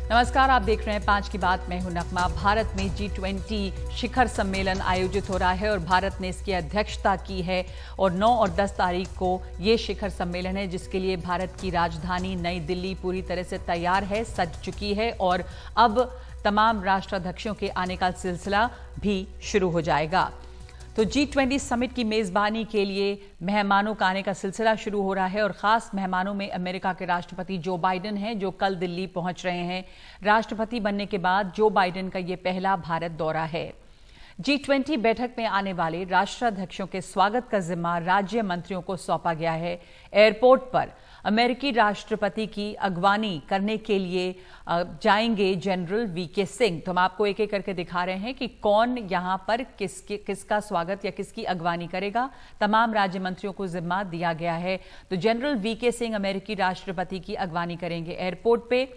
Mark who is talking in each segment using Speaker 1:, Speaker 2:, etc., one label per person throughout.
Speaker 1: नमस्कार, आप देख रहे हैं 5 की बात। मैं हूं नगमा। भारत में G20 शिखर सम्मेलन आयोजित हो रहा है और भारत ने इसकी अध्यक्षता की है और 9 और 10 तारीख को ये शिखर सम्मेलन है, जिसके लिए भारत की राजधानी नई दिल्ली पूरी तरह से तैयार है, सज चुकी है और अब तमाम राष्ट्राध्यक्षों के आने का सिलसिला भी शुरू हो जाएगा। तो G20 समिट की मेजबानी के लिए मेहमानों का आने का सिलसिला शुरू हो रहा है और खास मेहमानों में अमेरिका के राष्ट्रपति जो बाइडेन हैं, जो कल दिल्ली पहुंच रहे हैं। राष्ट्रपति बनने के बाद जो बाइडेन का ये पहला भारत दौरा है। G20 बैठक में आने वाले राष्ट्राध्यक्षों के स्वागत का जिम्मा राज्य मंत्रियों को सौंपा गया है। एयरपोर्ट पर अमेरिकी राष्ट्रपति की अगवानी करने के लिए जाएंगे जनरल वीके सिंह। तो हम आपको एक एक करके दिखा रहे हैं कि कौन यहां पर किसका स्वागत या किसकी अगवानी करेगा। तमाम राज्य मंत्रियों को जिम्मा दिया गया है। तो जनरल वीके सिंह अमेरिकी राष्ट्रपति की अगवानी करेंगे एयरपोर्ट पे।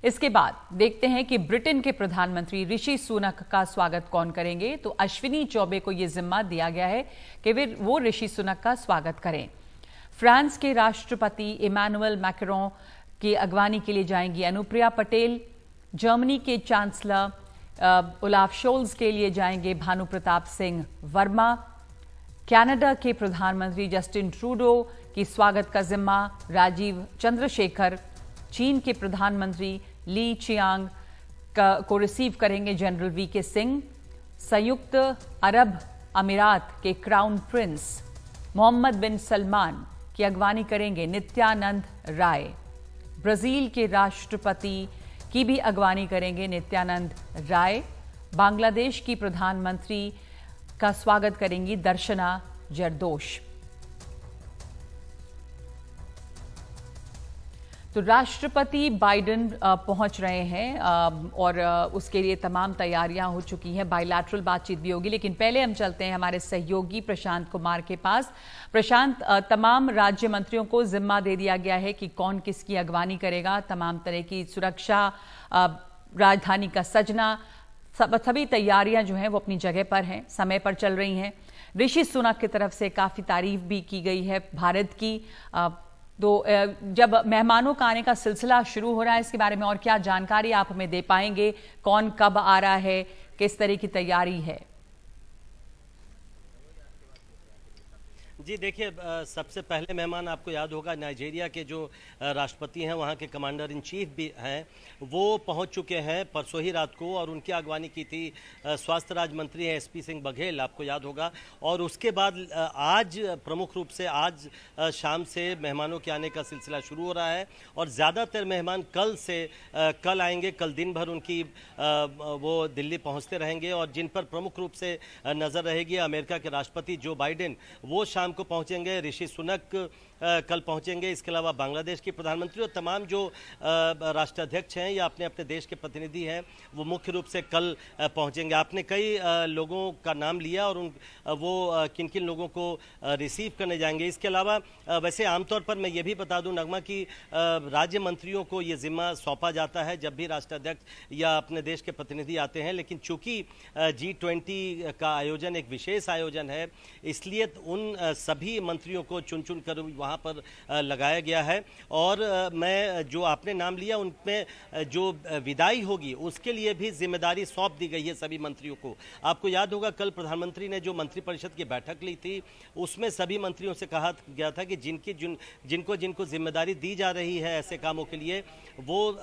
Speaker 1: इसके बाद देखते हैं कि ब्रिटेन के प्रधानमंत्री ऋषि सुनक का स्वागत कौन करेंगे। तो अश्विनी चौबे को यह जिम्मा दिया गया है कि वो ऋषि सुनक का स्वागत करें। फ्रांस के राष्ट्रपति इमैनुअल मैक्रों की अगवानी के लिए जाएंगी अनुप्रिया पटेल। जर्मनी के चांसलर ओलाफ शोल्ज के लिए जाएंगे भानु प्रताप सिंह वर्मा। कनाडा के प्रधानमंत्री जस्टिन ट्रूडो की स्वागत का जिम्मा राजीव चंद्रशेखर। चीन के प्रधानमंत्री ली चियांग को रिसीव करेंगे जनरल वीके सिंह। संयुक्त अरब अमीरात के crown Prince Mohammad bin Salman की अगवानी करेंगे नित्यानंद राय। ब्राजील के राष्ट्रपति की भी अगवानी करेंगे नित्यानंद राय। बांग्लादेश की प्रधानमंत्री का स्वागत करेंगी दर्शना जरदोश। तो राष्ट्रपति बाइडेन पहुंच रहे हैं और उसके लिए तमाम तैयारियां हो चुकी हैं। बायलैटरल बातचीत भी होगी, लेकिन पहले हम चलते हैं हमारे सहयोगी प्रशांत कुमार के पास। प्रशांत, तमाम राज्य मंत्रियों को जिम्मा दे दिया गया है कि कौन किसकी अगवानी करेगा। तमाम तरह की सुरक्षा, राजधानी का सजना, सभी तैयारियां जो हैं वो अपनी जगह पर हैं, समय पर चल रही हैं। ऋषि सुनक की तरफ से काफ़ी तारीफ भी की गई है भारत की। तो जब मेहमानों का आने का सिलसिला शुरू हो रहा है, इसके बारे में और क्या जानकारी आप हमें दे पाएंगे? कौन कब आ रहा है, किस तरह की तैयारी है?
Speaker 2: जी देखिए, सबसे पहले मेहमान आपको याद होगा नाइजीरिया के जो राष्ट्रपति हैं, वहाँ के कमांडर इन चीफ भी हैं, वो पहुँच चुके हैं परसों ही रात को और उनकी अगवानी की थी स्वास्थ्य राज्य मंत्री हैं SP सिंह बघेल, आपको याद होगा। और उसके बाद आज प्रमुख रूप से आज शाम से मेहमानों के आने का सिलसिला शुरू हो रहा है और ज़्यादातर मेहमान कल आएंगे। कल दिन भर उनकी वो दिल्ली पहुँचते रहेंगे और जिन पर प्रमुख रूप से नज़र रहेगी अमेरिका के राष्ट्रपति जो बाइडेन, वो शाम को पहुंचेंगे। ऋषि सुनक कल पहुंचेंगे। इसके अलावा बांग्लादेश के प्रधानमंत्री और तमाम जो राष्ट्राध्यक्ष हैं या अपने अपने देश के प्रतिनिधि हैं, वो मुख्य रूप से कल पहुंचेंगे। आपने कई लोगों का नाम लिया और वो किन किन लोगों को रिसीव करने जाएंगे। इसके अलावा वैसे आमतौर पर मैं ये भी बता दूं नगमा कि राज्य मंत्रियों को ये जिम्मा सौंपा जाता है जब भी राष्ट्राध्यक्ष या अपने देश के प्रतिनिधि आते हैं, लेकिन चूंकि G20 का आयोजन एक विशेष आयोजन है, इसलिए उन सभी मंत्रियों को चुन चुन कर वहाँ पर लगाया गया है। और मैं जो आपने नाम लिया उनमें जो विदाई होगी उसके लिए भी जिम्मेदारी सौंप दी गई है सभी मंत्रियों को। आपको याद होगा कल प्रधानमंत्री ने जो मंत्रिपरिषद की बैठक ली थी, उसमें सभी मंत्रियों से कहा गया था कि जिनको जिम्मेदारी दी जा रही है ऐसे कामों के लिए, वो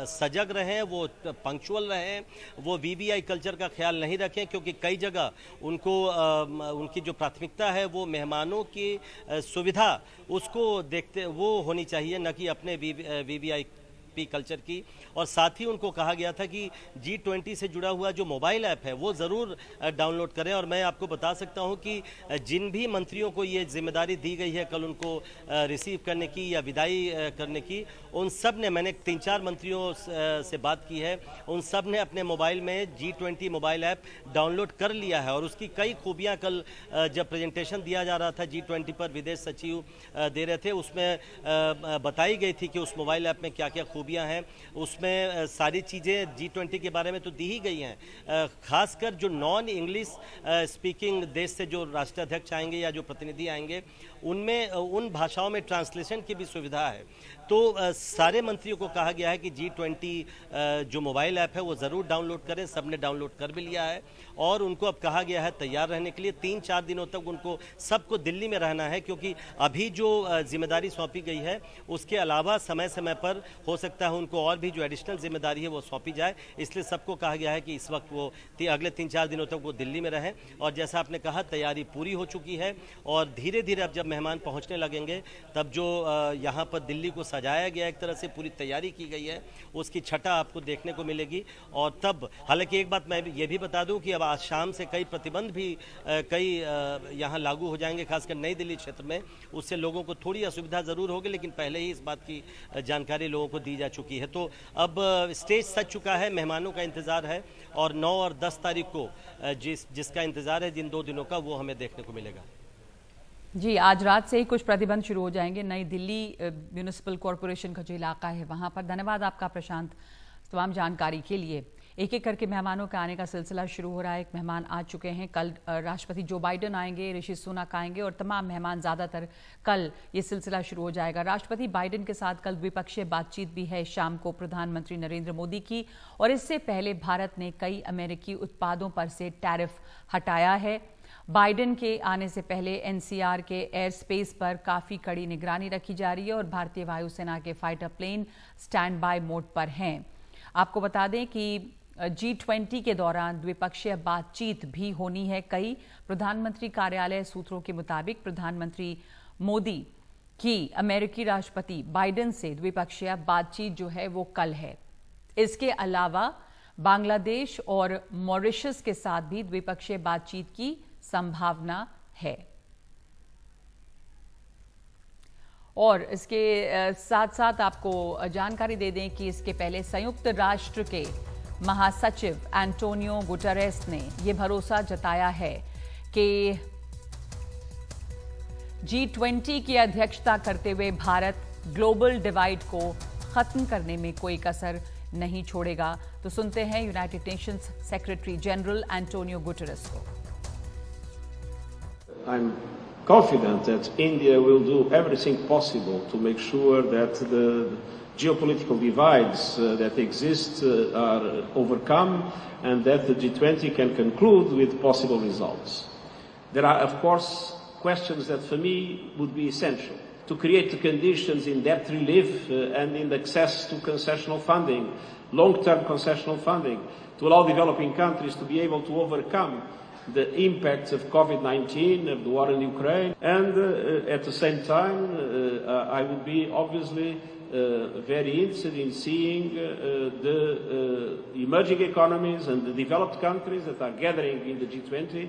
Speaker 2: सजग रहें, वो पंक्चुअल रहें, वो VVI कल्चर का ख्याल नहीं रखें, क्योंकि कई जगह उनकी जो प्राथमिकता है वो मेहमानों की सुविधा उसको देखते वो होनी चाहिए, न कि अपने VVIP कल्चर की। और साथ ही उनको कहा गया था कि G20 से जुड़ा हुआ जो मोबाइल ऐप है वो ज़रूर डाउनलोड करें। और मैं आपको बता सकता हूं कि जिन भी मंत्रियों को ये जिम्मेदारी दी गई है कल उनको रिसीव करने की या विदाई करने की, उन सब ने, मैंने 3-4 मंत्रियों से बात की है, उन सब ने अपने मोबाइल में G20 मोबाइल ऐप डाउनलोड कर लिया है। और उसकी कई खूबियाँ कल जब प्रेजेंटेशन दिया जा रहा था G20 पर, विदेश सचिव दे रहे थे, उसमें बताई गई थी कि उस मोबाइल ऐप में क्या क्या खूबियां हैं उसमें सारी चीज़ें G20 के बारे में तो दी ही गई हैं। खासकर जो नॉन इंग्लिश स्पीकिंग देश से जो राष्ट्राध्यक्ष आएंगे या जो प्रतिनिधि आएंगे उनमें उन भाषाओं में ट्रांसलेशन की भी सुविधा है। तो सारे मंत्रियों को कहा गया है कि G20 जो मोबाइल ऐप है वो ज़रूर डाउनलोड करें। सबने डाउनलोड कर भी लिया है और उनको अब कहा गया है तैयार रहने के लिए। 3-4 दिनों तक उनको सबको दिल्ली में रहना है, क्योंकि अभी जो जिम्मेदारी सौंपी गई है उसके अलावा समय समय पर हो सकता है उनको और भी जो एडिशनल जिम्मेदारी है वो सौंपी जाए। इसलिए सबको कहा गया है कि इस वक्त वो अगले 3-4 दिनों तक वो दिल्ली में रहें। और जैसा आपने कहा तैयारी पूरी हो चुकी है और धीरे धीरे अब जब मेहमान पहुंचने लगेंगे तब जो यहाँ पर दिल्ली को सजाया गया, एक तरह से पूरी तैयारी की गई है, उसकी छटा आपको देखने को मिलेगी। और तब हालांकि एक बात मैं ये भी बता दूं कि अब आज शाम से कई प्रतिबंध भी यहाँ लागू हो जाएंगे, खासकर नई दिल्ली क्षेत्र में। उससे लोगों को थोड़ी असुविधा ज़रूर होगी, लेकिन पहले ही इस बात की जानकारी लोगों को दी जा चुकी है। तो अब स्टेज सज चुका है, मेहमानों का इंतज़ार है और 9 और 10 तारीख को जिसका इंतज़ार है जिन 2 दिनों का, वो हमें देखने को मिलेगा।
Speaker 1: जी, आज रात से ही कुछ प्रतिबंध शुरू हो जाएंगे नई दिल्ली म्यूनिसिपल कॉरपोरेशन का जो इलाका है वहां पर। धन्यवाद आपका प्रशांत तमाम जानकारी के लिए। एक एक करके मेहमानों के आने का सिलसिला शुरू हो रहा है। एक मेहमान आ चुके हैं, कल राष्ट्रपति जो बाइडेन आएंगे, ऋषि सुनक आएंगे और तमाम मेहमान ज़्यादातर कल ये सिलसिला शुरू हो जाएगा। राष्ट्रपति बाइडेन के साथ कल द्विपक्षीय बातचीत भी है शाम को प्रधानमंत्री नरेंद्र मोदी की। और इससे पहले भारत ने कई अमेरिकी उत्पादों पर से टैरिफ हटाया है। बाइडेन के आने से पहले एनसीआर के एयर स्पेस पर काफ़ी कड़ी निगरानी रखी जा रही है और भारतीय वायुसेना के fighter plane stand by mode पर हैं। आपको बता दें कि G20 के दौरान द्विपक्षीय बातचीत भी होनी है। कई प्रधानमंत्री कार्यालय सूत्रों के मुताबिक प्रधानमंत्री मोदी की अमेरिकी राष्ट्रपति बाइडेन से द्विपक्षीय बातचीत जो है वो कल है। इसके अलावा बांग्लादेश और मॉरिशस के साथ भी द्विपक्षीय बातचीत की संभावना है। और इसके साथ साथ आपको जानकारी दे दें कि इसके पहले संयुक्त राष्ट्र के महासचिव एंटोनियो गुटेरेस ने यह भरोसा जताया है कि G20 की अध्यक्षता करते हुए भारत ग्लोबल डिवाइड को खत्म करने में कोई कसर नहीं छोड़ेगा। तो सुनते हैं United Nations secretary general Antonio Guterres को।
Speaker 3: I'm confident that India will do everything possible to make sure that the geopolitical divides that exist are overcome and that the G20 can conclude with possible results. There are, of course, questions that for me would be essential to create the conditions in debt relief and in access to concessional funding, long-term concessional funding, to allow developing countries to be able to overcome the impacts of COVID-19, of the war in Ukraine, and at the same time, I would be obviously very interested in seeing the emerging economies and the developed countries that are gathering in the G20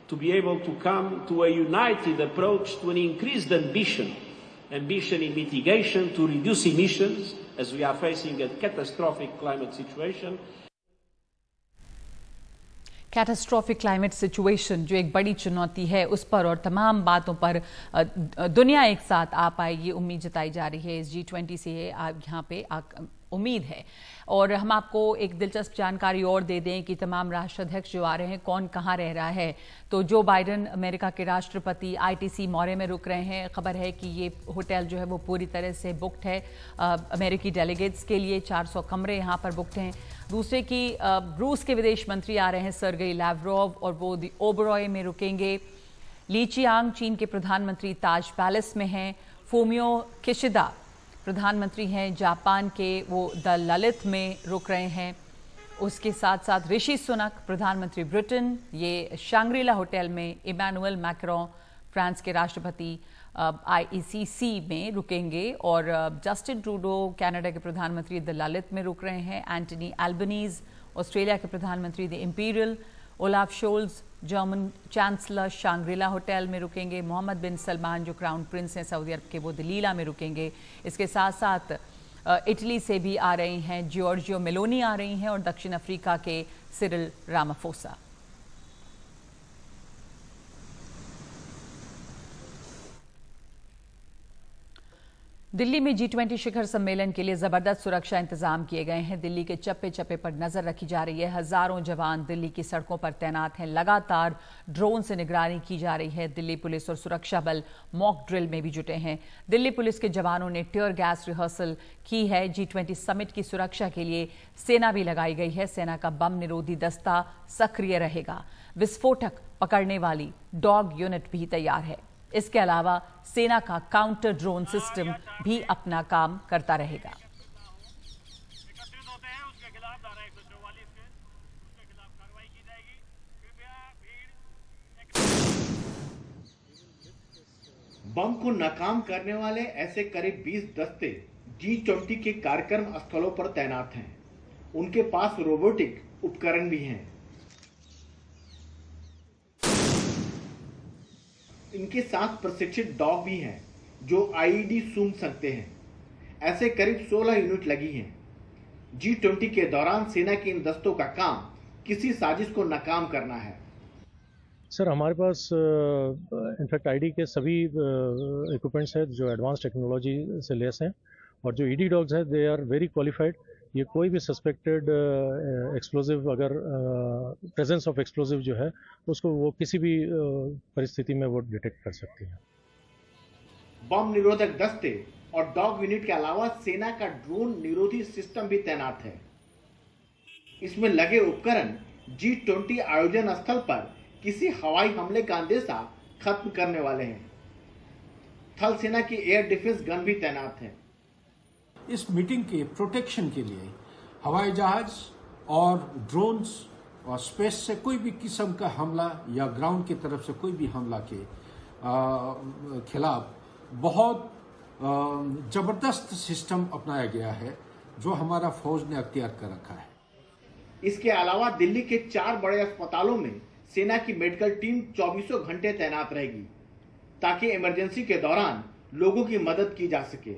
Speaker 3: to be able to come to a united approach to an increased ambition in mitigation, to reduce emissions, as we are facing a catastrophic climate situation.
Speaker 1: Catastrophic climate situation जो एक बड़ी चुनौती है उस पर और तमाम बातों पर दुनिया एक साथ आ पाए, ये उम्मीद जताई जा रही है। इस G20 से यहाँ पे उम्मीद है। और हम आपको एक दिलचस्प जानकारी और दे दें कि तमाम राष्ट्राध्यक्ष जो आ रहे हैं कौन कहाँ रह रहा है। तो जो बाइडेन अमेरिका के राष्ट्रपति ITC मौर्य में रुक रहे हैं। खबर है कि ये होटल जो है वो पूरी तरह से बुक्ड है अमेरिकी डेलीगेट्स के लिए। 400 कमरे यहाँ पर बुक्ड हैं। दूसरे की रूस के विदेश मंत्री आ रहे हैं सर्गेई लैवरोव और वो दी ओबरॉय में रुकेंगे। ली चियांग चीन के प्रधानमंत्री ताज पैलेस में हैं। फूमियो किशिदा प्रधानमंत्री हैं जापान के, वो द ललित में रुक रहे हैं। उसके साथ साथ ऋषि सुनक प्रधानमंत्री ब्रिटेन, ये शांग्रीला होटल में। इमैनुअल मैक्रों फ्रांस के राष्ट्रपति IECC में रुकेंगे। और जस्टिन ट्रूडो कनाडा के प्रधानमंत्री द ललित में रुक रहे हैं। एंटनी एल्बनीज ऑस्ट्रेलिया के प्रधानमंत्री the Imperial. Olaf Scholz German chancellor Shangri La hotel में रुकेंगे। मोहम्मद बिन सलमान जो क्राउन प्रिंस हैं सऊदी अरब के, वो दलीला में रुकेंगे। इसके साथ साथ इटली से भी आ रही हैं जियोर्जियो मेलोनी आ रही हैं और दक्षिण अफ्रीका के सिरिल रामाफोसा। दिल्ली में G20 शिखर सम्मेलन के लिए जबरदस्त सुरक्षा इंतजाम किए गए हैं। दिल्ली के चप्पे चप्पे पर नजर रखी जा रही है। हजारों जवान दिल्ली की सड़कों पर तैनात हैं। लगातार ड्रोन से निगरानी की जा रही है। दिल्ली पुलिस और सुरक्षा बल मॉक ड्रिल में भी जुटे हैं। दिल्ली पुलिस के जवानों ने टीयर गैस रिहर्सल की है। G20 समिट की सुरक्षा के लिए सेना भी लगाई गई है। सेना का बम निरोधी दस्ता सक्रिय रहेगा। विस्फोटक पकड़ने वाली डॉग यूनिट भी तैयार है। इसके अलावा सेना का काउंटर ड्रोन सिस्टम भी अपना काम करता रहेगा।
Speaker 4: बम को नाकाम करने वाले ऐसे करीब 20 दस्ते G20 के कार्यक्रम स्थलों पर तैनात हैं। उनके पास रोबोटिक उपकरण भी हैं। इनके साथ प्रशिक्षित डॉग भी हैं जो आईईडी सूंघ सकते हैं। ऐसे करीब 16 यूनिट लगी हैं। G20 के दौरान सेना के इन दस्तों का काम किसी साजिश को नाकाम करना है।
Speaker 5: सर, हमारे पास इनफैक्ट आईडी के सभी इक्विपमेंट्स हैं जो एडवांस टेक्नोलॉजी से लेस हैं, और जो ईडी डॉग्स हैं दे आर वेरी क्वालिफाइड। ये कोई भी सस्पेक्टेड एक्सप्लोजिव, अगर प्रेजेंस ऑफ एक्सप्लोजिव जो है उसको वो किसी भी परिस्थिति में वो डिटेक्ट कर सकती है।
Speaker 4: बम निरोधक दस्ते और डॉग यूनिट के अलावा सेना का ड्रोन निरोधी सिस्टम भी तैनात है। इसमें लगे उपकरण G20 आयोजन स्थल पर किसी हवाई हमले का अंदेशा खत्म करने वाले हैं। थल सेना की एयर डिफेंस गन भी तैनात है।
Speaker 6: इस मीटिंग के प्रोटेक्शन के लिए हवाई जहाज और ड्रोन्स और स्पेस से कोई भी किस्म का हमला या ग्राउंड की तरफ से कोई भी हमला के खिलाफ बहुत जबरदस्त सिस्टम अपनाया गया है जो हमारा फौज ने अख्तियार कर रखा है।
Speaker 4: इसके अलावा दिल्ली के 4 बड़े अस्पतालों में सेना की मेडिकल टीम 24 घंटे तैनात रहेगी ताकि इमरजेंसी के दौरान लोगों की मदद की जा सके।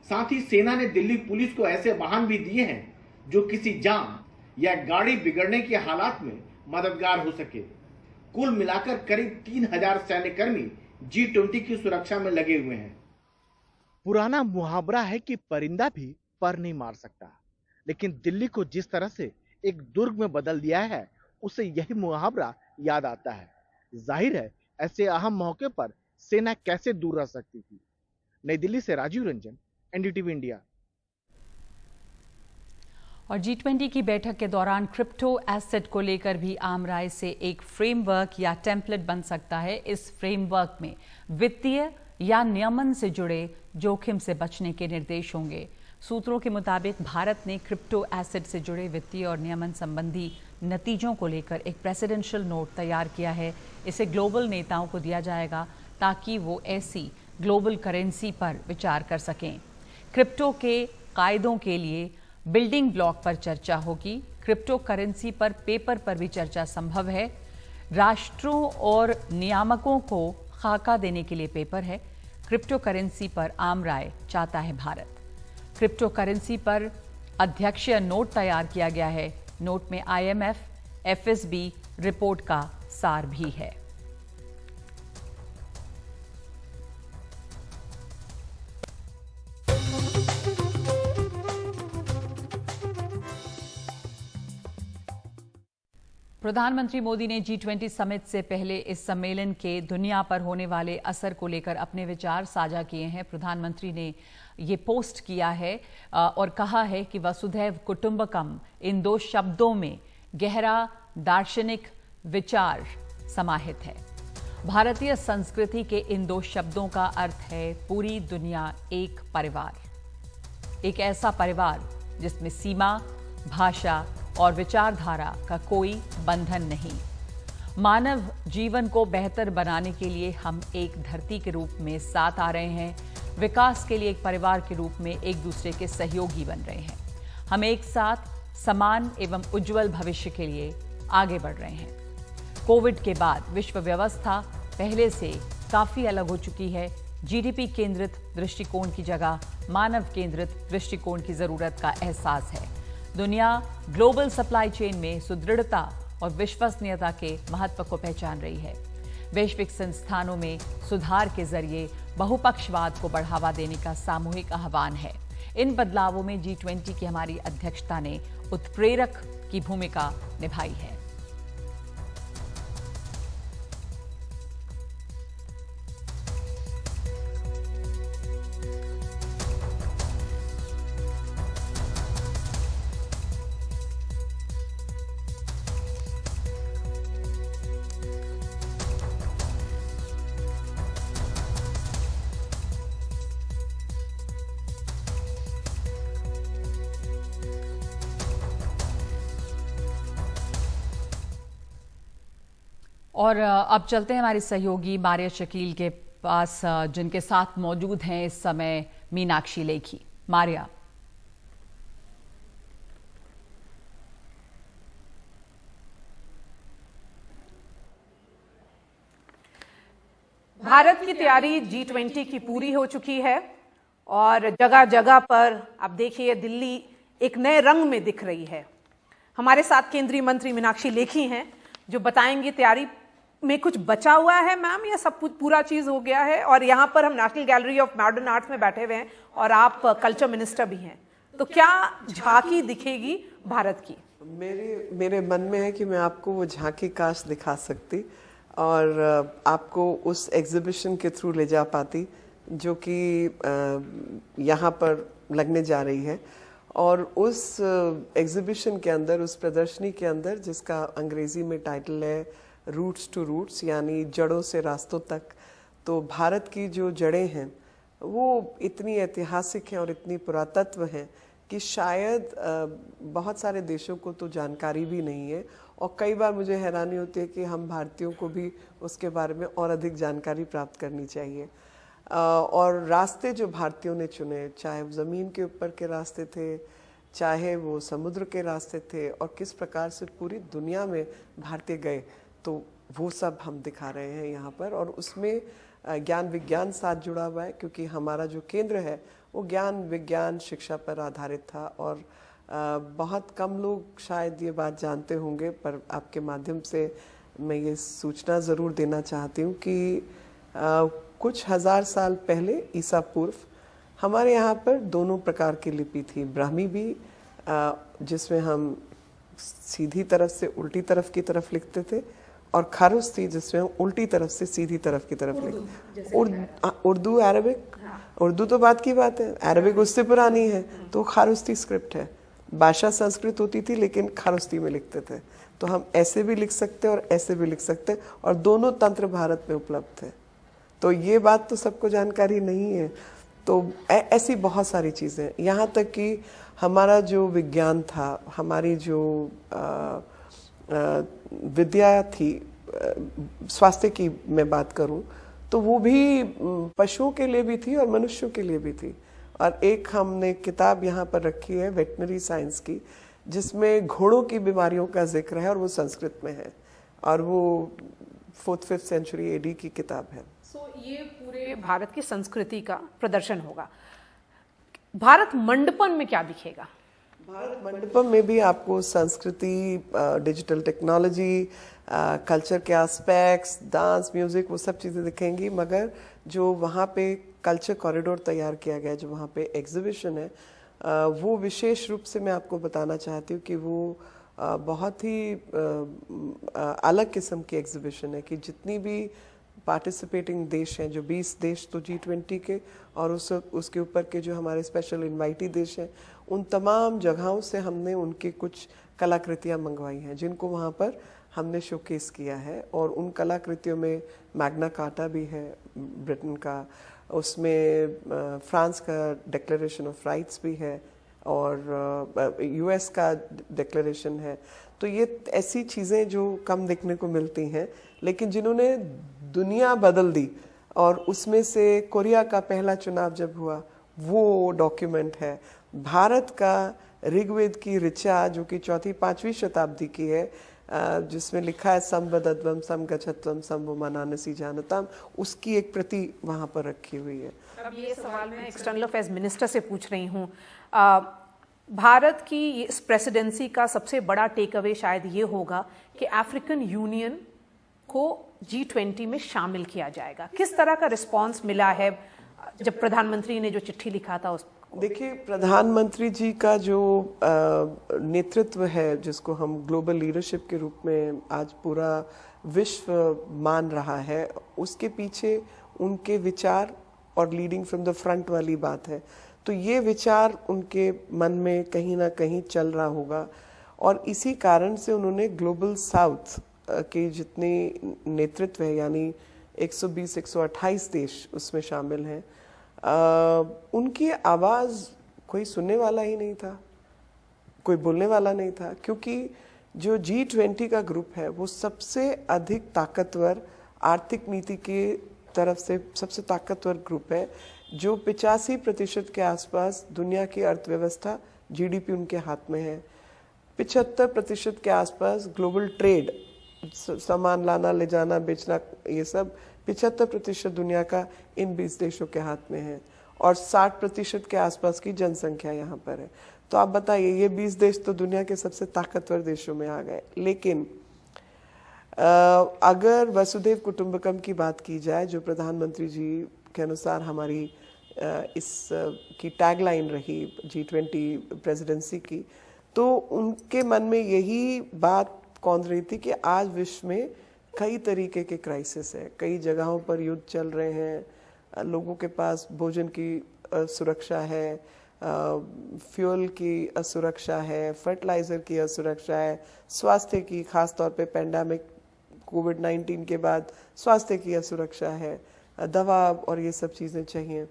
Speaker 4: साथ ही सेना ने दिल्ली पुलिस को ऐसे वाहन भी दिए हैं जो किसी जाम या गाड़ी बिगड़ने के हालात में मददगार हो सके। कुल मिलाकर करीब 3000 सैन्यकर्मी G20 की सुरक्षा में लगे हुए हैं।
Speaker 7: पुराना मुहावरा है कि परिंदा भी पर नहीं मार सकता, लेकिन दिल्ली को जिस तरह से एक दुर्ग में बदल दिया है उसे यही मुहावरा याद आता है। जाहिर है ऐसे अहम मौके पर सेना कैसे दूर रह सकती थी। नई दिल्ली से राजीव रंजन, NDTV इंडिया।
Speaker 1: और G20 की बैठक के दौरान क्रिप्टो एसेट को लेकर भी आम राय से एक फ्रेमवर्क या टेम्पलेट बन सकता है। इस फ्रेमवर्क में वित्तीय या नियमन से जुड़े जोखिम से बचने के निर्देश होंगे। सूत्रों के मुताबिक भारत ने क्रिप्टो एसेट से जुड़े वित्तीय और नियमन संबंधी नतीजों को लेकर एक प्रेसिडेंशियल नोट तैयार किया है। इसे ग्लोबल नेताओं को दिया जाएगा ताकि वो ऐसी ग्लोबल करेंसी पर विचार कर सकें। क्रिप्टो के कायदों के लिए बिल्डिंग ब्लॉक पर चर्चा होगी। क्रिप्टो करेंसी पर पेपर पर भी चर्चा संभव है। राष्ट्रों और नियामकों को खाका देने के लिए पेपर है। क्रिप्टो करेंसी पर आम राय चाहता है भारत। क्रिप्टो करेंसी पर अध्यक्षीय नोट तैयार किया गया है। नोट में IMF, FSB रिपोर्ट का सार भी है। प्रधानमंत्री मोदी ने G20 समिट से पहले इस सम्मेलन के दुनिया पर होने वाले असर को लेकर अपने विचार साझा किए हैं। प्रधानमंत्री ने ये पोस्ट किया है और कहा है कि वसुधैव कुटुंबकम इन 2 शब्दों में गहरा दार्शनिक विचार समाहित है। भारतीय संस्कृति के इन 2 शब्दों का अर्थ है पूरी दुनिया एक परिवार। एक ऐसा परिवार जिसमें सीमा, भाषा और विचारधारा का कोई बंधन नहीं। मानव जीवन को बेहतर बनाने के लिए हम एक धरती के रूप में साथ आ रहे हैं। विकास के लिए एक परिवार के रूप में एक दूसरे के सहयोगी बन रहे हैं। हम एक साथ समान एवं उज्जवल भविष्य के लिए आगे बढ़ रहे हैं। कोविड के बाद विश्व व्यवस्था पहले से काफी अलग हो चुकी है। GDP केंद्रित दृष्टिकोण की जगह मानव केंद्रित दृष्टिकोण की जरूरत का एहसास है। दुनिया ग्लोबल सप्लाई चेन में सुदृढ़ता और विश्वसनीयता के महत्व को पहचान रही है। वैश्विक संस्थानों में सुधार के जरिए बहुपक्षवाद को बढ़ावा देने का सामूहिक आह्वान है। इन बदलावों में G20 की हमारी अध्यक्षता ने उत्प्रेरक की भूमिका निभाई है। और अब चलते हैं हमारे सहयोगी मारिया शकील के पास, जिनके साथ मौजूद हैं इस समय मीनाक्षी लेखी। मारिया।
Speaker 8: भारत की तैयारी G20 की पूरी हो चुकी है और जगह जगह पर आप देखिए दिल्ली एक नए रंग में दिख रही है। हमारे साथ केंद्रीय मंत्री मीनाक्षी लेखी हैं जो बताएंगे तैयारी में कुछ बचा हुआ है मैम या सब कुछ पूरा चीज हो गया है। और यहाँ पर हम national gallery of modern arts में बैठे हुए हैं और आप कल्चर मिनिस्टर भी हैं, तो क्या झांकी दिखेगी भारत की?
Speaker 9: मेरे मन में है कि मैं आपको वो झांकी काश दिखा सकती और आपको उस एग्जीबिशन के थ्रू ले जा पाती जो कि यहाँ पर लगने जा रही है। और उस एग्जीबिशन के अंदर, उस प्रदर्शनी के अंदर, जिसका अंग्रेजी में टाइटल है रूट्स टू रूट्स, यानी जड़ों से रास्तों तक, तो भारत की जो जड़ें हैं वो इतनी ऐतिहासिक हैं और इतनी पुरातत्व हैं कि शायद बहुत सारे देशों को तो जानकारी भी नहीं है। और कई बार मुझे हैरानी होती है कि हम भारतीयों को भी उसके बारे में और अधिक जानकारी प्राप्त करनी चाहिए। और रास्ते जो भारतीयों ने चुने, चाहे वो ज़मीन के ऊपर के रास्ते थे, चाहे वो समुद्र के रास्ते थे, और किस प्रकार से पूरी दुनिया में भारतीय गए, तो वो सब हम दिखा रहे हैं यहाँ पर। और उसमें ज्ञान विज्ञान साथ जुड़ा हुआ है, क्योंकि हमारा जो केंद्र है वो ज्ञान विज्ञान शिक्षा पर आधारित था। और बहुत कम लोग शायद ये बात जानते होंगे, पर आपके माध्यम से मैं ये सूचना ज़रूर देना चाहती हूँ कि कुछ हज़ार साल पहले ईसा पूर्व हमारे यहाँ पर दोनों प्रकार की लिपि थी। ब्राह्मी भी, जिसमें हम सीधी तरफ से उल्टी तरफ की तरफ लिखते थे, और खारुस्ती जिसमें हम उल्टी तरफ से सीधी तरफ की तरफ लिखते। उर्दू, अरबिक, उर्दू तो बात की बात है, अरबिक उससे पुरानी है, तो खारुस्ती स्क्रिप्ट है। भाषा संस्कृत होती थी लेकिन खारुस्ती में लिखते थे। तो हम ऐसे भी लिख सकते और ऐसे भी लिख सकते, और दोनों तंत्र भारत में उपलब्ध थे। तो ये बात तो सबको जानकारी नहीं है। तो ऐसी बहुत सारी चीज़ें, यहाँ तक कि हमारा जो विज्ञान था, हमारी जो विद्या थी, स्वास्थ्य की मैं बात करूं, तो वो भी पशुओं के लिए भी थी और मनुष्यों के लिए भी थी। और एक हमने किताब यहाँ पर रखी है वेटनरी साइंस की, जिसमें घोड़ों की बीमारियों का जिक्र है, और वो संस्कृत में है, और वो 4th-5th सेंचुरी AD की किताब है।
Speaker 8: ये पूरे भारत की संस्कृति का प्रदर्शन होगा। भारत मंडपम में क्या दिखेगा?
Speaker 9: भारत मंडपम में भी आपको संस्कृति, डिजिटल टेक्नोलॉजी, कल्चर के एस्पेक्ट्स, डांस, म्यूजिक, वो सब चीज़ें दिखेंगी। मगर जो वहाँ पे कल्चर कॉरिडोर तैयार किया गया है, जो वहाँ पे एग्जीबिशन है, वो विशेष रूप से मैं आपको बताना चाहती हूँ कि वो बहुत ही अलग किस्म की एग्जीबिशन है कि जितनी भी पार्टिसिपेटिंग देश हैं, जो 20 देश तो G20 के, और उसके ऊपर के जो हमारे स्पेशल इनवाइटी देश हैं, उन तमाम जगहों से हमने उनकी कुछ कलाकृतियाँ मंगवाई हैं, जिनको वहाँ पर हमने शोकेस किया है। और उन कलाकृतियों में मैग्ना कार्टा भी है ब्रिटेन का, उसमें फ्रांस का डिक्लेरेशन ऑफ राइट्स भी है, और US का डिक्लेरेशन है। तो ये ऐसी चीज़ें जो कम देखने को मिलती हैं, लेकिन जिन्होंने दुनिया बदल दी। और उसमें से कोरिया का पहला चुनाव जब हुआ, वो डॉक्यूमेंट है। भारत का ऋग्वेद की ऋचा, जो कि 4वीं-5वीं शताब्दी की है, जिसमें लिखा है संवदध्वम समगच्छत्वम संवमानानसी जानताम, उसकी एक प्रति वहाँ पर रखी हुई है।
Speaker 8: अब ये सवाल मैं एक्सटर्नल अफेयर्स मिनिस्टर से पूछ रही हूँ। भारत की इस प्रेसिडेंसी का सबसे बड़ा टेक अवे शायद ये होगा कि अफ्रीकन यूनियन को G20 में शामिल किया जाएगा? किस तरह का रिस्पांस मिला है जब प्रधानमंत्री ने जो चिट्ठी लिखा था उस?
Speaker 9: देखिए, प्रधानमंत्री जी का जो नेतृत्व है, जिसको हम ग्लोबल लीडरशिप के रूप में आज पूरा विश्व मान रहा है, उसके पीछे उनके विचार और लीडिंग फ्रॉम द फ्रंट वाली बात है। तो ये विचार उनके मन में कहीं ना कहीं चल रहा होगा और इसी कारण से उन्होंने ग्लोबल साउथ के जितने नेतृत्व है, यानी 120-128 देश उसमें शामिल हैं, उनकी आवाज़ कोई सुनने वाला ही नहीं था, कोई बोलने वाला नहीं था, क्योंकि जो G20 का ग्रुप है वो सबसे अधिक ताकतवर आर्थिक नीति के तरफ से सबसे ताकतवर ग्रुप है, जो 85% के आसपास दुनिया की अर्थव्यवस्था GDP उनके हाथ में है। 75% के आसपास ग्लोबल ट्रेड, सामान लाना ले जाना बेचना, ये सब 75% दुनिया का इन 20 देशों के हाथ में है और 60% के आसपास की जनसंख्या यहाँ पर है। तो आप बताइए, ये 20 देश तो दुनिया के सबसे ताकतवर देशों में आ गए। लेकिन अगर वसुधैव कुटुंबकम की बात की जाए, जो प्रधानमंत्री जी के अनुसार हमारी इस की टैगलाइन रही G20 प्रेसिडेंसी की, तो उनके मन में यही बात कौंध रही थी कि आज विश्व में कई तरीके के क्राइसिस है, कई जगहों पर युद्ध चल रहे हैं, लोगों के पास भोजन की सुरक्षा है, फ्यूल की असुरक्षा है, फर्टिलाइज़र की असुरक्षा है, स्वास्थ्य की, खास तौर पे पेंडेमिक कोविड-19 के बाद स्वास्थ्य की असुरक्षा है, दवा और ये सब चीज़ें चाहिए।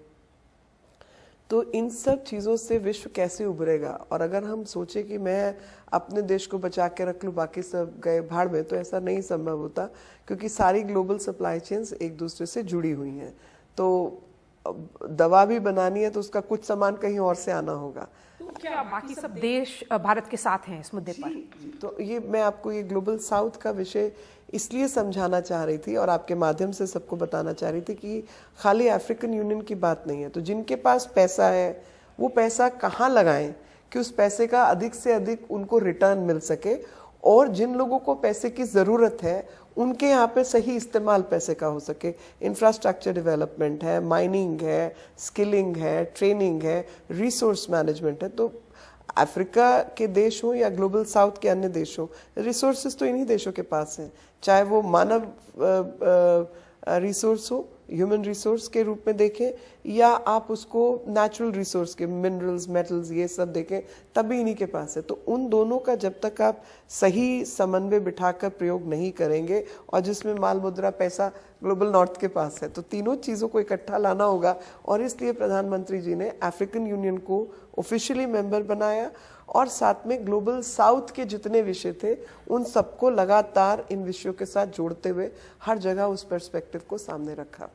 Speaker 9: तो इन सब चीज़ों से विश्व कैसे उभरेगा? और अगर हम सोचें कि मैं अपने देश को बचा के रख लूँ, बाकी सब गए भाड़ में, तो ऐसा नहीं संभव होता, क्योंकि सारी ग्लोबल सप्लाई चेन्स एक दूसरे से जुड़ी हुई हैं। तो दवा भी बनानी है तो उसका कुछ सामान कहीं और से आना होगा।
Speaker 8: तो क्या बाकी सब देश भारत के साथ हैं इस मुद्दे पर?
Speaker 9: तो ये मैं आपको ये ग्लोबल साउथ का विषय इसलिए समझाना चाह रही थी और आपके माध्यम से सबको बताना चाह रही थी कि खाली अफ्रीकन यूनियन की बात नहीं है। तो जिनके पास पैसा है वो पैसा कहाँ लगाएं कि उस पैसे का अधिक से अधिक उनको रिटर्न मिल सके, और जिन लोगों को पैसे की ज़रूरत है उनके यहाँ पे सही इस्तेमाल पैसे का हो सके। इंफ्रास्ट्रक्चर डेवलपमेंट है, माइनिंग है, स्किलिंग है, ट्रेनिंग है, रिसोर्स मैनेजमेंट है। तो अफ्रीका के देश हो या ग्लोबल साउथ के अन्य देश हो, रिसोर्सेज तो इन्हीं देशों के पास हैं, चाहे वो मानव रिसोर्स हो, ह्यूमन रिसोर्स के रूप में देखें, या आप उसको नेचुरल रिसोर्स के मिनरल्स, मेटल्स, ये सब देखें, तभी इन्हीं के पास है। तो उन दोनों का जब तक आप सही समन्वय बिठाकर प्रयोग नहीं करेंगे, और जिसमें माल मुद्रा पैसा ग्लोबल नॉर्थ के पास है, तो तीनों चीज़ों को इकट्ठा लाना होगा। और इसलिए प्रधानमंत्री जी ने अफ्रीकन यूनियन को ऑफिशियली मेंबर बनाया और साथ में ग्लोबल साउथ के जितने विषय थे उन सबको लगातार इन विषयों के साथ जोड़ते हुए हर जगह उस पर्सपेक्टिव को सामने रखा।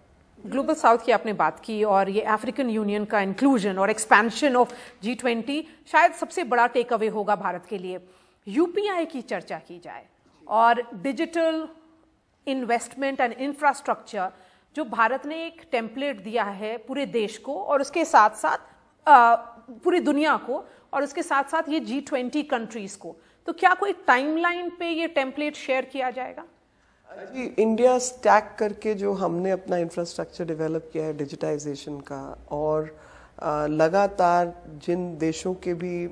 Speaker 8: ग्लोबल साउथ की आपने बात की, और ये अफ्रीकन यूनियन का इंक्लूजन और एक्सपेंशन ऑफ G20 शायद सबसे बड़ा टेक अवे होगा भारत के लिए। UPI की चर्चा की जाए और डिजिटल इन्वेस्टमेंट एंड इंफ्रास्ट्रक्चर, जो भारत ने एक टेम्पलेट दिया है पूरे देश को और उसके साथ साथ पूरी दुनिया को, और उसके साथ साथ ये G20 कंट्रीज को, तो क्या कोई टाइमलाइन पे ये टेम्पलेट शेयर किया जाएगा?
Speaker 9: जी, इंडिया स्टैक करके जो हमने अपना इंफ्रास्ट्रक्चर डेवलप किया है डिजिटाइजेशन का, और लगातार जिन देशों के भी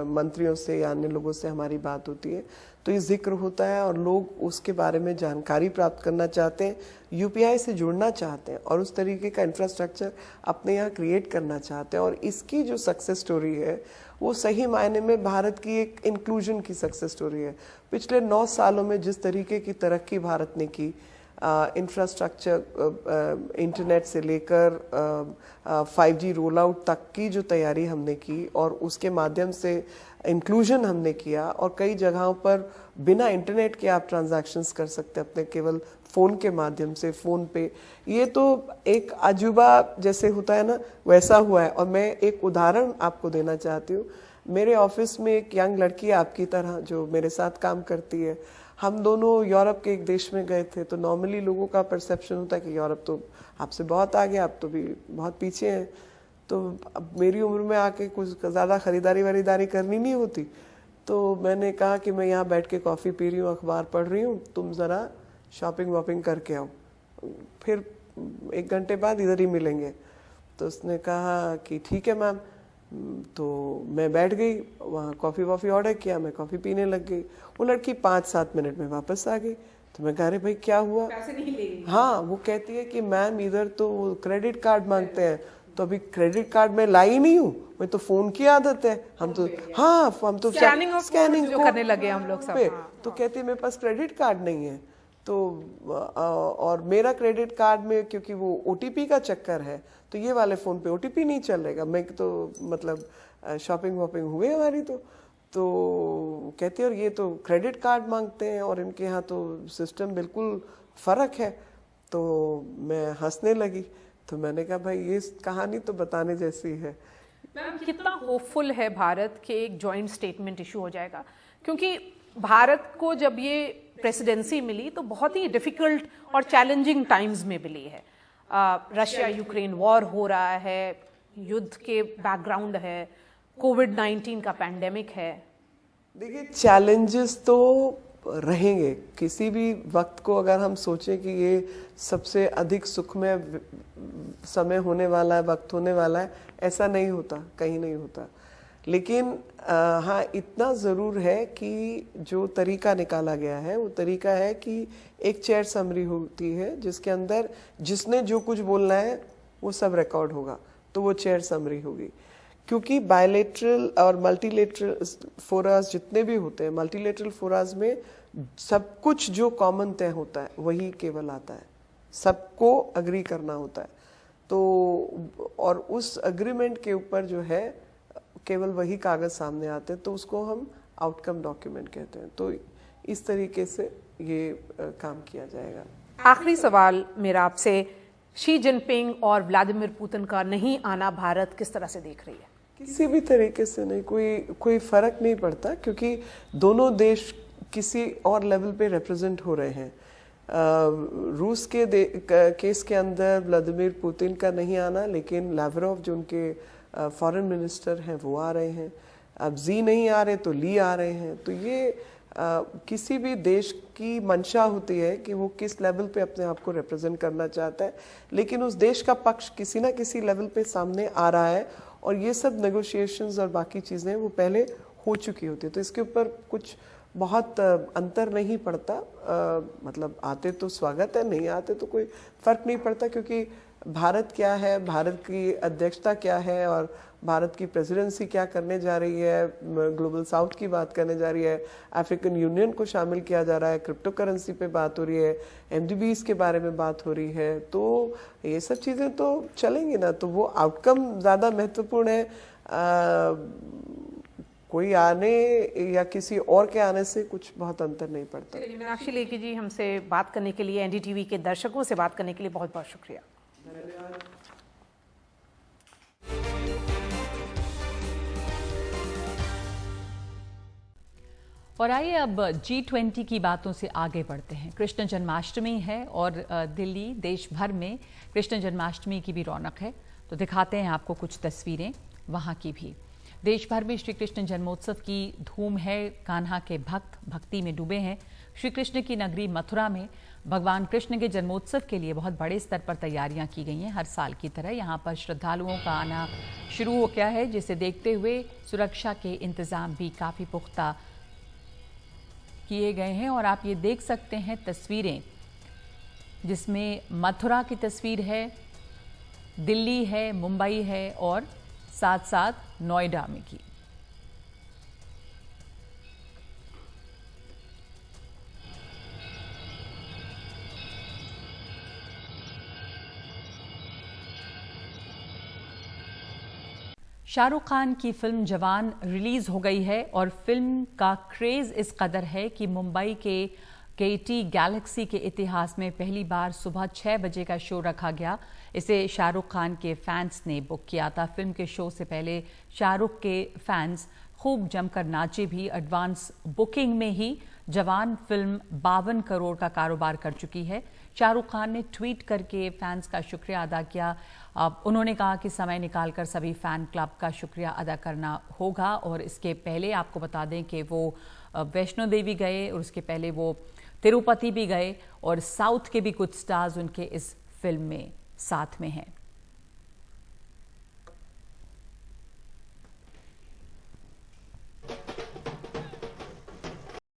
Speaker 9: मंत्रियों से या अन्य लोगों से हमारी बात होती है, तो ये जिक्र होता है और लोग उसके बारे में जानकारी प्राप्त करना चाहते हैं, UPI से जुड़ना चाहते हैं और उस तरीके का इंफ्रास्ट्रक्चर अपने यहाँ क्रिएट करना चाहते हैं। और इसकी जो सक्सेस स्टोरी है वो सही मायने में भारत की एक इंक्लूजन की सक्सेस स्टोरी है। पिछले 9 सालों में जिस तरीके की तरक्की भारत ने की, इंफ्रास्ट्रक्चर, इंटरनेट से लेकर 5G रोल आउट तक की जो तैयारी हमने की, और उसके माध्यम से इंक्लूजन हमने किया, और कई जगहों पर बिना इंटरनेट के आप ट्रांजैक्शंस कर सकते अपने केवल फ़ोन के माध्यम से, फ़ोन पे। ये तो एक अजूबा जैसे होता है ना, वैसा हुआ है। और मैं एक उदाहरण आपको देना चाहती हूँ। मेरे ऑफिस में एक यंग लड़की है आपकी तरह जो मेरे साथ काम करती है। हम दोनों यूरोप के एक देश में गए थे। तो नॉर्मली लोगों का परसेप्शन होता है कि यूरोप तो आपसे बहुत आगे, आप तो भी बहुत पीछे हैं। तो अब मेरी उम्र में आके कुछ ज़्यादा खरीदारी वरीदारी करनी नहीं होती, तो मैंने कहा कि मैं यहाँ बैठ के कॉफ़ी पी रही हूँ, अखबार पढ़ रही हूँ, तुम ज़रा शॉपिंग वॉपिंग करके आओ, फिर 1 घंटे बाद इधर ही मिलेंगे। तो उसने कहा कि ठीक है मैम। तो मैं बैठ गई वहाँ, कॉफ़ी वॉफ़ी ऑर्डर किया, मैं कॉफ़ी पीने लग गई। वो लड़की 5-7 मिनट में वापस आ गई। तो मैं कह रही भाई क्या हुआ?
Speaker 8: पैसे नहीं ले रही।
Speaker 9: हाँ, वो कहती है कि मैम इधर तो वो क्रेडिट कार्ड मांगते हैं, तो अभी क्रेडिट कार्ड में लाई नहीं हूँ, मैं तो फोन की आदत है, हम तो
Speaker 8: स्कैनिंग जो करने लगे हम लोग सब।
Speaker 9: तो कहती है मेरे पास क्रेडिट कार्ड नहीं है। तो और मेरा क्रेडिट कार्ड में क्योंकि वो ओटीपी का चक्कर है, तो ये वाले फोन पे ओटीपी नहीं चलेगा। मैं तो मतलब शॉपिंग वॉपिंग हुए हमारी। तो कहती है और ये तो क्रेडिट कार्ड मांगते हैं और इनके यहाँ तो सिस्टम बिल्कुल फर्क है। तो मैं हंसने लगी। तो मैंने कहा भाई ये कहानी तो बताने जैसी है।
Speaker 8: मैम कितना होपफुल है भारत के एक जॉइंट स्टेटमेंट इशू हो जाएगा, क्योंकि भारत को जब ये प्रेसिडेंसी मिली तो बहुत ही डिफिकल्ट और चैलेंजिंग टाइम्स में मिली है। रशिया यूक्रेन वॉर हो रहा है, युद्ध के बैकग्राउंड है, कोविड-19 का पैंडेमिक है।
Speaker 9: देखिए चैलेंजेस तो रहेंगे, किसी भी वक्त को अगर हम सोचें कि ये सबसे अधिक सुखमय समय होने वाला है, वक्त होने वाला है, ऐसा नहीं होता, कहीं नहीं होता। लेकिन हाँ इतना ज़रूर है कि जो तरीका निकाला गया है वो तरीका है कि एक चेयर समरी होती है जिसके अंदर जिसने जो कुछ बोलना है वो सब रिकॉर्ड होगा, तो वो चेयर समरी होगी। क्योंकि बायलेटरल और मल्टीलेटरल फोरास जितने भी होते हैं, मल्टीलेटरल फोरास में सब कुछ जो कॉमन तय होता है वही केवल आता है, सबको अग्री करना होता है। तो और उस अग्रीमेंट के ऊपर जो है केवल वही कागज सामने आते हैं, तो उसको हम आउटकम डॉक्यूमेंट कहते हैं। तो इस तरीके से ये काम किया जाएगा।
Speaker 8: आखिरी सवाल मेरा आपसे, शी जिनपिंग और व्लादिमीर पुतिन का नहीं आना भारत किस तरह से देख रही है?
Speaker 9: किसी भी तरीके से नहीं, कोई फर्क नहीं पड़ता, क्योंकि दोनों देश किसी और लेवल पे रिप्रेजेंट हो रहे हैं। रूस के केस के अंदर व्लादिमीर पुतिन का नहीं आना, लेकिन लावरोव जो उनके फॉरेन मिनिस्टर हैं वो आ रहे हैं। अब जी नहीं आ रहे तो ली आ रहे हैं। तो ये किसी भी देश की मंशा होती है कि वो किस लेवल पे अपने आप को रिप्रेजेंट करना चाहता है, लेकिन उस देश का पक्ष किसी ना किसी लेवल पे सामने आ रहा है और ये सब नेगोशिएशंस और बाकी चीज़ें वो पहले हो चुकी होती है। तो इसके ऊपर कुछ बहुत अंतर नहीं पड़ता। मतलब आते तो स्वागत है, नहीं आते तो कोई फर्क नहीं पड़ता, क्योंकि भारत क्या है, भारत की अध्यक्षता क्या है और भारत की प्रेसिडेंसी क्या करने जा रही है, ग्लोबल साउथ की बात करने जा रही है, अफ्रीकन यूनियन को शामिल किया जा रहा है, क्रिप्टो करेंसी पे बात हो रही है, MDBs के बारे में बात हो रही है। तो ये सब चीज़ें तो चलेंगी ना, तो वो आउटकम ज़्यादा महत्वपूर्ण है। कोई आने या किसी और के आने से कुछ बहुत अंतर नहीं पड़ता।
Speaker 8: मीनाक्षी लेखी जी, हमसे बात करने के लिए, NDTV के दर्शकों से बात करने के लिए बहुत बहुत शुक्रिया।
Speaker 1: और आइए अब G20 की बातों से आगे बढ़ते हैं। कृष्ण जन्माष्टमी है और दिल्ली देश भर में कृष्ण जन्माष्टमी की भी रौनक है। तो दिखाते हैं आपको कुछ तस्वीरें वहाँ की भी। देश भर में श्री कृष्ण जन्मोत्सव की धूम है। कान्हा के भक्त भक्ति में डूबे हैं। श्री कृष्ण की नगरी मथुरा में भगवान कृष्ण के जन्मोत्सव के लिए बहुत बड़े स्तर पर तैयारियां की गई हैं। हर साल की तरह यहां पर श्रद्धालुओं का आना शुरू हो गया है, जिसे देखते हुए सुरक्षा के इंतजाम भी काफ़ी पुख्ता किए गए हैं। और आप ये देख सकते हैं तस्वीरें, जिसमें मथुरा की तस्वीर है, दिल्ली है, मुंबई है और साथ साथ नोएडा में की। शाहरुख खान की फिल्म जवान रिलीज हो गई है और फिल्म का क्रेज इस कदर है कि मुंबई के गेयटी गैलेक्सी के इतिहास में पहली बार सुबह 6 बजे का शो रखा गया। इसे शाहरुख खान के फैंस ने बुक किया था। फिल्म के शो से पहले शाहरुख के फैंस खूब जमकर नाचे भी। एडवांस बुकिंग में ही जवान फिल्म 52 करोड़ का कारोबार कर चुकी है। शाहरुख खान ने ट्वीट करके फैंस का शुक्रिया अदा किया। उन्होंने कहा कि समय निकालकर सभी फैन क्लब का शुक्रिया अदा करना होगा। और इसके पहले आपको बता दें कि वो वैष्णो देवी गए और उसके पहले वो तिरुपति भी गए और साउथ के भी कुछ स्टार्स उनके इस फिल्म में साथ में हैं।